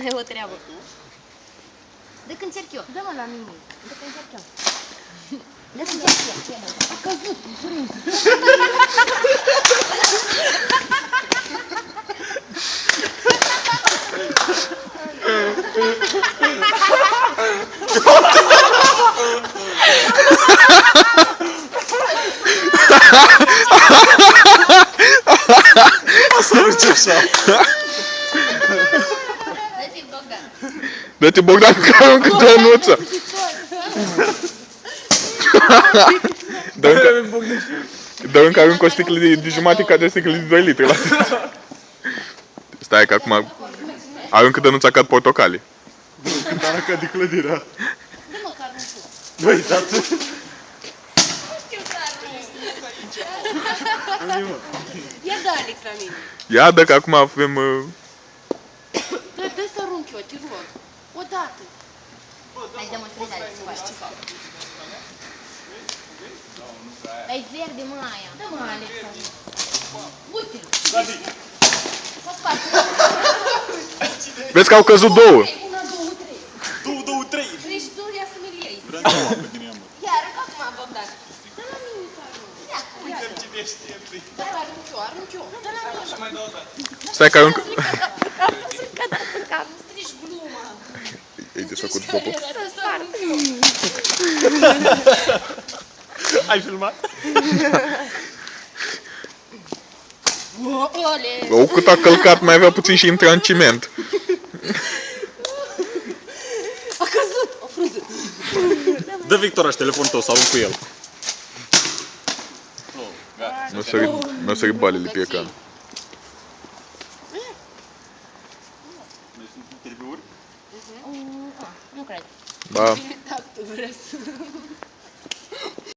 N-ai o treabă. Dă că încerc eu. Dă-mă la mine. Dă că încerc eu. Dă că încerc eu. A căzut, mulțumim. Asta nu ce așa. Dă-te, Bogdan. Dă-te, Bogdan, că aruncă Dănuța. Dă încă aruncă o sticlă de jumate ca de sticlă de 2 litri la tine. Stai că acum aruncă Dănuța ca portocale. Dar ca de clădirea. Dă măcar un șu. Băi, tată. Nu știu că arunc. Ia dă, Alex, la mine. Ia dă că acum avem... Dă să arunc eu, te rog. Odată. Hai, demonstrezi, Alex, cu aia. Dar-i verde, mă, aia. Dă, mă, Alex, uite-l. Să scoate. Vezi că au căzut două. 1, 2, 3. 2, 3. 3 și 2, ia să mi-l iei. Vreau să mă din ea, mă. Ia, arunc acum, Bogdan. Dă la mine să arunc. Ia, uite. Dă, arunc eu. Dă la mine. Și mai dau o dată. Stai că aruncă... Nu strici gluma. Ei desfăcut popul. Să sparg. Ai filmat? Ole. O, cât a călcat, mai avea puțin și intra în ciment. A căzut. O frunză. Dă Victoraș telefonul tău să arunc cu el. Mi-au sărit balele pe ecran. Nu cred. Da. Da, tu vrei să...